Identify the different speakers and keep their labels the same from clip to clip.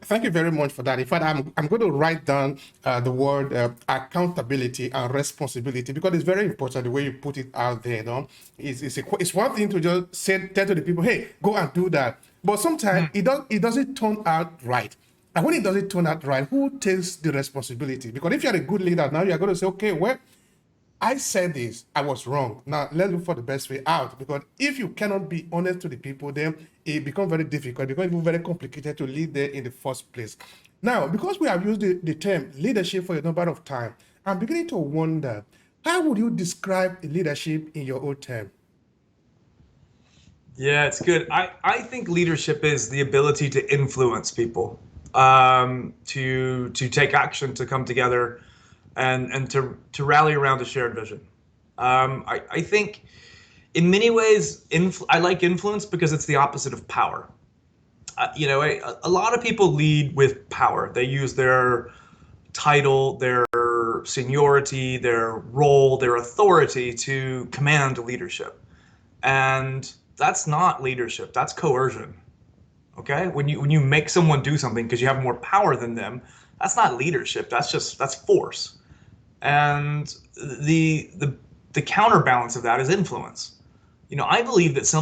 Speaker 1: Thank you very much for that. In fact, I'm going to write down the word accountability and responsibility because it's very important the way you put it out there. No, it's one thing to just tell to the people, hey, go and do that, but sometimes it doesn't turn out right. And when it doesn't turn out right, who takes the responsibility? Because if you're a good leader, now you're going to say, okay, well, I said this, I was wrong. Now let's look for the best way out. Because if you cannot be honest to the people, then it becomes very difficult, it becomes even very complicated to lead there in the first place. Now, because we have used the term leadership for a number of times, I'm beginning to wonder, how would you describe leadership in your own term?
Speaker 2: Yeah, it's good. I think leadership is the ability to influence people, to take action, to come together, and to rally around a shared vision. I think in many ways, I like influence because it's the opposite of power. A lot of people lead with power. They use their title, their seniority, their role, their authority to command leadership. And that's not leadership, that's coercion. Okay? When you make someone do something because you have more power than them, that's not leadership, that's force. And the counterbalance of that is influence. I believe that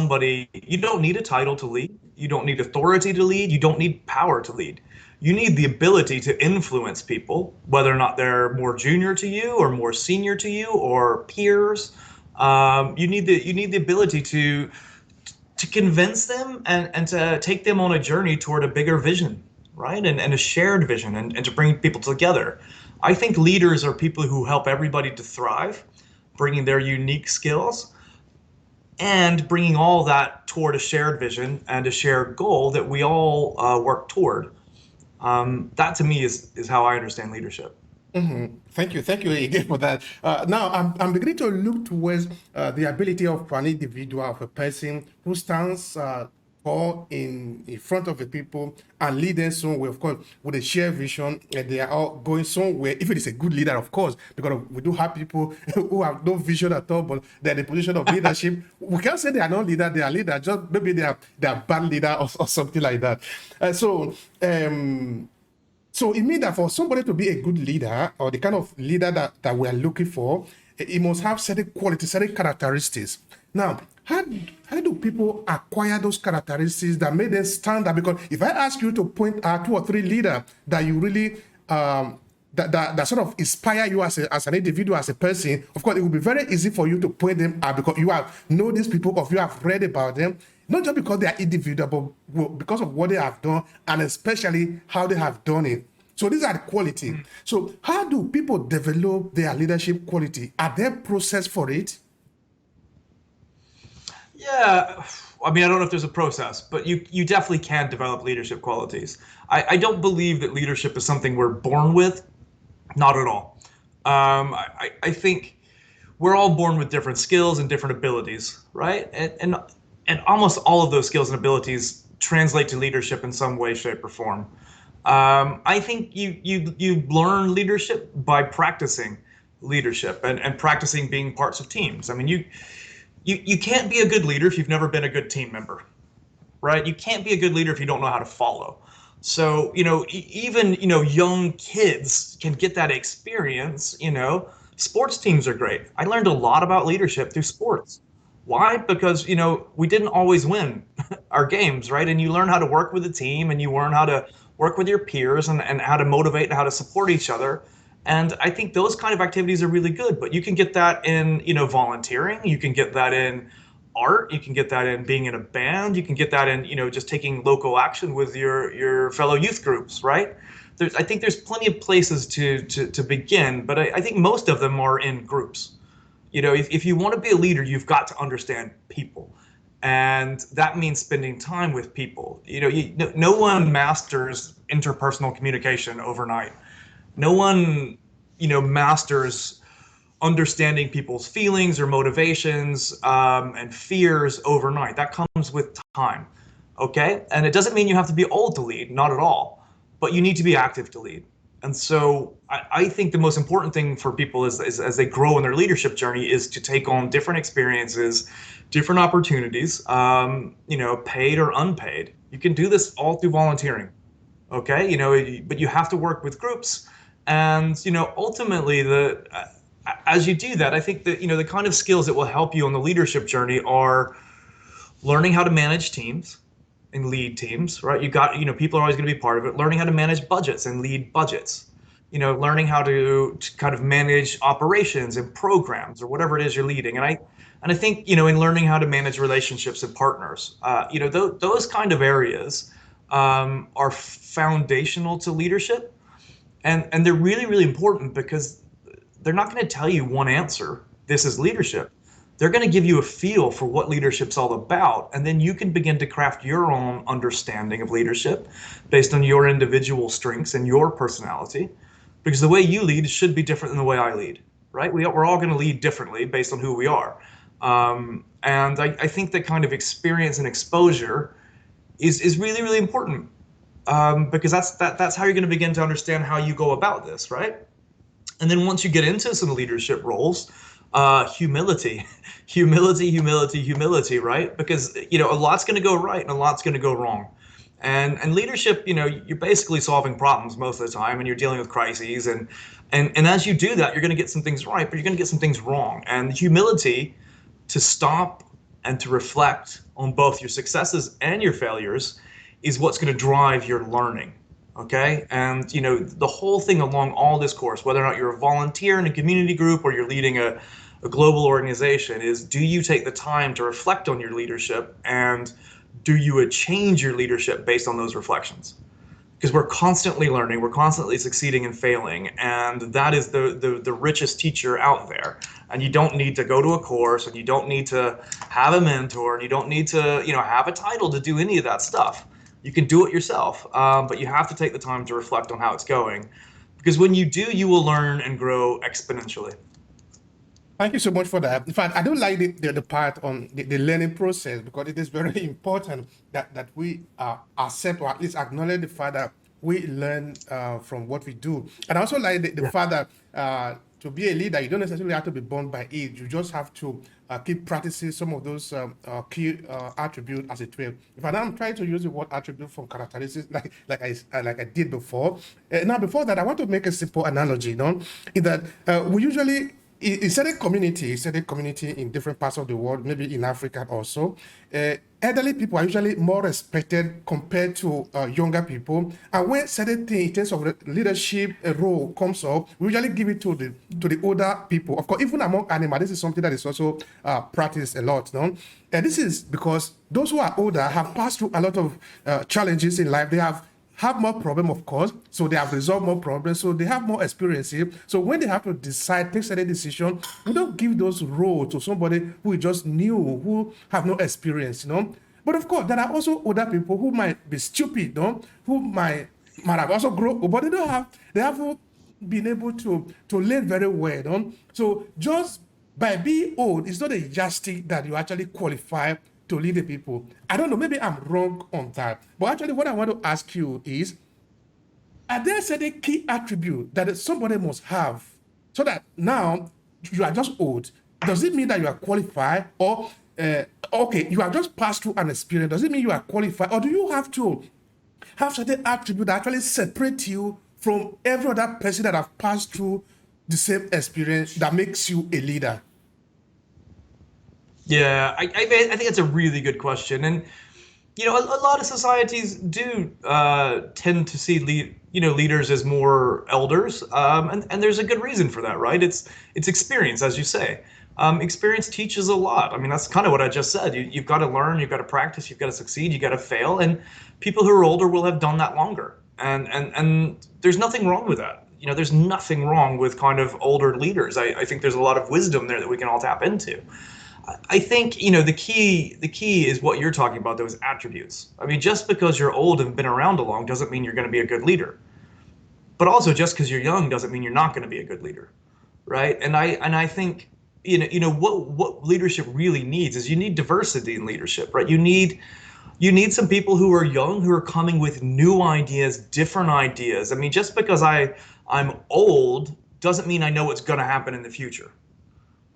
Speaker 2: you don't need a title to lead, you don't need authority to lead, you don't need power to lead. You need the ability to influence people, whether or not they're more junior to you or more senior to you or peers. You need the ability to convince them and to take them on a journey toward a bigger vision, right? And a shared vision and to bring people together. I think leaders are people who help everybody to thrive, bringing their unique skills and bringing all that toward a shared vision and a shared goal that we all work toward. That to me is how I understand leadership.
Speaker 1: Thank you again for that. Now, I'm beginning to look towards the ability of an individual, of a person who stands tall in front of the people and lead them somewhere, of course, with a shared vision, and they are all going somewhere. If it is a good leader, of course, because we do have people who have no vision at all, but they're in a position of leadership. We can't say they are not leader; they are leader. Just maybe they are bad leader or something like that. So it means that for somebody to be a good leader or the kind of leader that we are looking for, it must have certain qualities, certain characteristics. Now, how do people acquire those characteristics that make them stand out? Because if I ask you to point out two or three leaders that you really that sort of inspire you as an individual, as a person, of course, it will be very easy for you to point them out because you have know these people, or you have read about them, not just because they are individual, but because of what they have done and especially how they have done it. So these are the quality. So how do people develop their leadership quality? Are there process for it?
Speaker 2: Yeah, I mean, I don't know if there's a process, but you definitely can develop leadership qualities. I don't believe that leadership is something we're born with. Not at all. I think we're all born with different skills and different abilities, right? And almost all of those skills and abilities translate to leadership in some way, shape, or form. I think you learn leadership by practicing leadership and practicing being parts of teams. I mean, you can't be a good leader if you've never been a good team member, right? You can't be a good leader if you don't know how to follow. So, even, young kids can get that experience. Sports teams are great. I learned a lot about leadership through sports. Why? Because, we didn't always win our games, right? And you learn how to work with a team and you learn how to work with your peers and how to motivate and how to support each other. And I think those kind of activities are really good, but you can get that in, volunteering. You can get that in art. You can get that in being in a band. You can get that in, just taking local action with your fellow youth groups, right? I think there's plenty of places to begin, but I think most of them are in groups. If you want to be a leader, you've got to understand people. And that means spending time with people. No one masters interpersonal communication overnight. No one, masters understanding people's feelings or motivations and fears overnight. That comes with time, okay? And it doesn't mean you have to be old to lead, not at all, but you need to be active to lead. And so I think the most important thing for people is as they grow in their leadership journey is to take on different experiences, different opportunities, paid or unpaid. You can do this all through volunteering. Okay, but you have to work with groups, and ultimately as you do that, I think that the kind of skills that will help you on the leadership journey are learning how to manage teams and lead teams, right? People are always going to be part of it. Learning how to manage budgets and lead budgets. Learning how to kind of manage operations and programs or whatever it is you're leading. And I think in learning how to manage relationships and partners, those kind of areas are foundational to leadership, and they're really really important because they're not going to tell you one answer. This is leadership. They're going to give you a feel for what leadership's all about, and then you can begin to craft your own understanding of leadership based on your individual strengths and your personality. Because the way you lead should be different than the way I lead, right? We're all going to lead differently based on who we are. And I think that kind of experience and exposure is really, really important, because that's how you're going to begin to understand how you go about this, right? And then once you get into some leadership roles, humility, humility, right? Because a lot's going to go right and a lot's going to go wrong. And leadership, you're basically solving problems most of the time, and you're dealing with crises, and as you do that, you're going to get some things right, but you're going to get some things wrong. And humility to stop and to reflect on both your successes and your failures is what's going to drive your learning. Okay. And, the whole thing along all this course, whether or not you're a volunteer in a community group or you're leading a global organization, is do you take the time to reflect on your leadership, and do you change your leadership based on those reflections? Because we're constantly learning, we're constantly succeeding and failing, and that is the richest teacher out there. And you don't need to go to a course, and you don't need to have a mentor, and you don't need to have a title to do any of that stuff. You can do it yourself, but you have to take the time to reflect on how it's going, because when you do, you will learn and grow exponentially.
Speaker 1: Thank you so much for that. In fact, I do like the part on the learning process, because it is very important that we accept, or at least acknowledge the fact that we learn from what we do. And I also like the
Speaker 2: Yeah.
Speaker 1: fact that to be a leader, you don't necessarily have to be born by it. You just have to keep practicing some of those key attributes as it will. If I'm trying to use the word attribute from characteristics, like I did before. Now, before that, I want to make a simple analogy. In that we usually in certain community in different parts of the world, maybe in Africa also, elderly people are usually more respected compared to younger people. And when certain things in terms of leadership role comes up, we usually give it to the older people. Of course, even among animals, this is something that is also practiced a lot. No? And this is because those who are older have passed through a lot of challenges in life. They have more problem, of course, so they have resolved more problems, so they have more experience here. So when they have to decide, take certain decision, we don't give those roles to somebody who is just new, who have no experience. But of course, there are also other people who might be stupid, who might have also grown, but they haven't been able to learn very well. So just by being old, it's not a yardstick that you actually qualify to lead the people. I don't know, maybe I'm wrong on that. But actually, what I want to ask you is, are there certain key attributes that somebody must have so that now you are just old? Does it mean that you are qualified? Or, okay, you have just passed through an experience. Does it mean you are qualified? Or do you have to have certain attributes that actually separate you from every other person that have passed through the same experience that makes you a leader?
Speaker 2: Yeah, I think that's a really good question, and a lot of societies do tend to see leaders as more elders, and there's a good reason for that, right? It's experience, as you say. Experience teaches a lot. I mean, that's kind of what I just said. You've got to learn, you've got to practice, you've got to succeed, you've got to fail, and people who are older will have done that longer, and there's nothing wrong with that. There's nothing wrong with kind of older leaders. I think there's a lot of wisdom there that we can all tap into. I think the key is what you're talking about, those attributes. I mean, just because you're old and been around a long doesn't mean you're going to be a good leader. But also, just because you're young doesn't mean you're not going to be a good leader, right? And I think what leadership really needs is you need diversity in leadership, right? You need some people who are young, who are coming with new ideas, different ideas. I mean, just because I'm old doesn't mean I know what's going to happen in the future,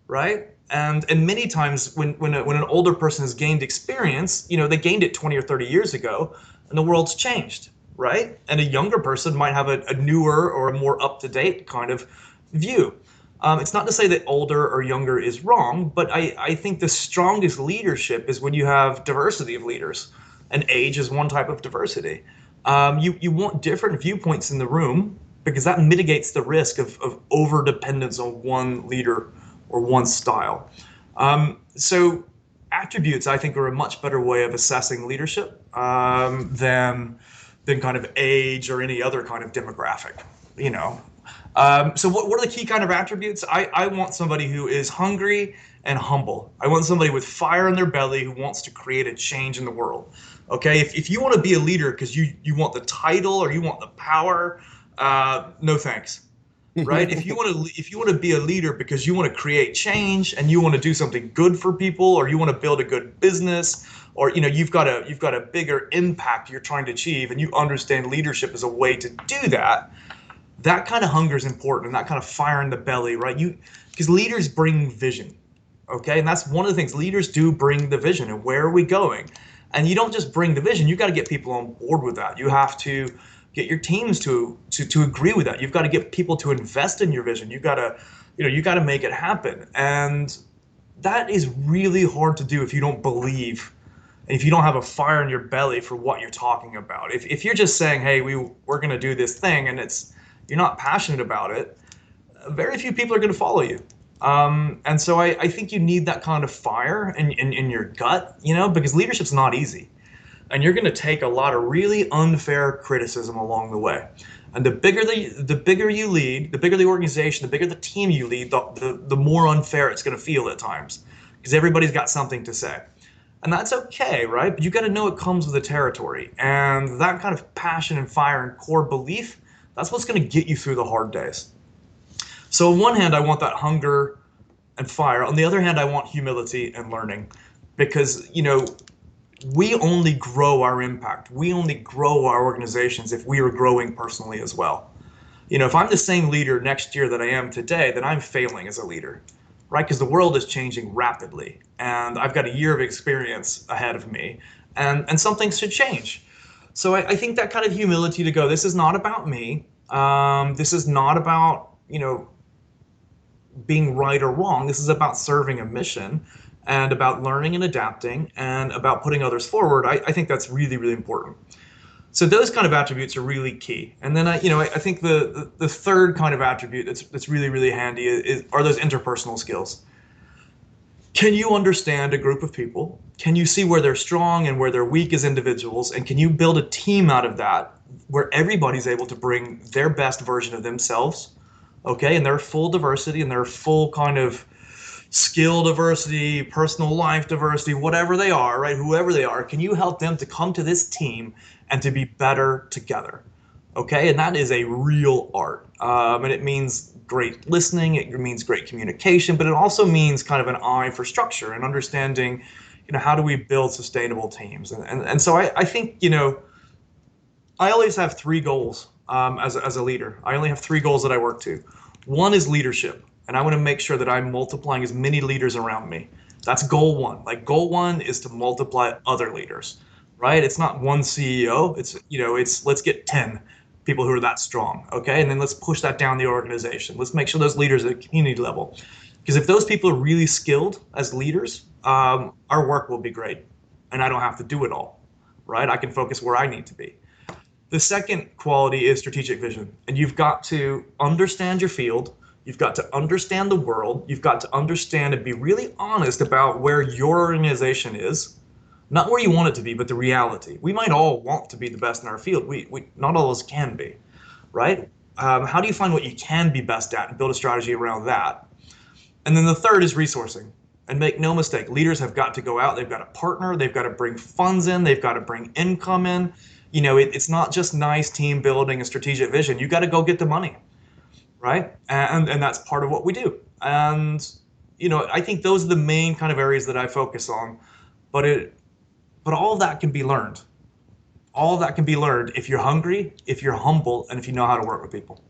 Speaker 2: right? And many times when an older person has gained experience, they gained it 20 or 30 years ago, and the world's changed. right? And a younger person might have a newer or a more up-to-date kind of view. It's not to say that older or younger is wrong, but I think the strongest leadership is when you have diversity of leaders, and age is one type of diversity. You want different viewpoints in the room because that mitigates the risk of over dependence on one leader or one style. So attributes, I think, are a much better way of assessing leadership than kind of age or any other kind of demographic, you know. So what are the key kind of attributes? I want somebody who is hungry and humble. I want somebody with fire in their belly who wants to create a change in the world. Okay, if you want to be a leader because you want the title or you want the power, no thanks. Right? If you want to be a leader because you want to create change and you want to do something good for people, or you want to build a good business, or you've got a bigger impact you're trying to achieve, and you understand leadership as a way to do that, that kind of hunger is important, and that kind of fire in the belly, right? Because leaders bring vision, okay? And that's one of the things. Leaders do bring the vision, and where are we going? And you don't just bring the vision, you got to get people on board with that. You have to get your teams to agree with that. You've got to get people to invest in your vision. You got to make it happen. And that is really hard to do if you don't believe, if you don't have a fire in your belly for what you're talking about. If you're just saying, hey, we're going to do this thing, and you're not passionate about it, very few people are going to follow you. And so I think you need that kind of fire in your gut, because leadership's not easy. And you're going to take a lot of really unfair criticism along the way. And the bigger you lead, the bigger the organization, the bigger the team you lead, the more unfair it's going to feel at times, because everybody's got something to say. And that's okay, right? But you got to know it comes with the territory. And that kind of passion and fire and core belief, that's what's going to get you through the hard days. So on one hand, I want that hunger and fire. On the other hand, I want humility and learning, because, we only grow our impact. We only grow our organizations if we are growing personally as well. If I'm the same leader next year that I am today, then I'm failing as a leader, right? Because the world is changing rapidly, and I've got a year of experience ahead of me, and some things should change. So I think that kind of humility to go, this is not about me. This is not about, being right or wrong. This is about serving a mission, and about learning and adapting, and about putting others forward. I think that's really, really important. So those kind of attributes are really key. And then I think the third kind of attribute that's really, really handy are those interpersonal skills. Can you understand a group of people? Can you see where they're strong and where they're weak as individuals? And can you build a team out of that where everybody's able to bring their best version of themselves, okay, and their full diversity and their full kind of skill diversity, personal life diversity, whatever they are, right? Whoever they are, can you help them to come to this team and to be better together? Okay, and that is a real art. And it means great listening, it means great communication, but it also means kind of an eye for structure and understanding, how do we build sustainable teams? And so I think, I always have three goals as a leader. I only have three goals that I work to. One is leadership. And I want to make sure that I'm multiplying as many leaders around me. That's goal one. Like, goal one is to multiply other leaders, right? It's not one CEO. It's let's get 10 people who are that strong, okay? And then let's push that down the organization. Let's make sure those leaders are at community level. Because if those people are really skilled as leaders, our work will be great. And I don't have to do it all, right? I can focus where I need to be. The second quality is strategic vision. And you've got to understand your field. You've got to understand the world. You've got to understand and be really honest about where your organization is, not where you want it to be, but the reality. We might all want to be the best in our field. We not all of us can be, right? How do you find what you can be best at and build a strategy around that? And then the third is resourcing. And make no mistake, leaders have got to go out. They've got to partner. They've got to bring funds in. They've got to bring income in. It's not just nice team building and strategic vision. You got to go get the money. Right? And that's part of what we do. And, I think those are the main kind of areas that I focus on, but all of that can be learned. All of that can be learned if you're hungry, if you're humble, and if you know how to work with people.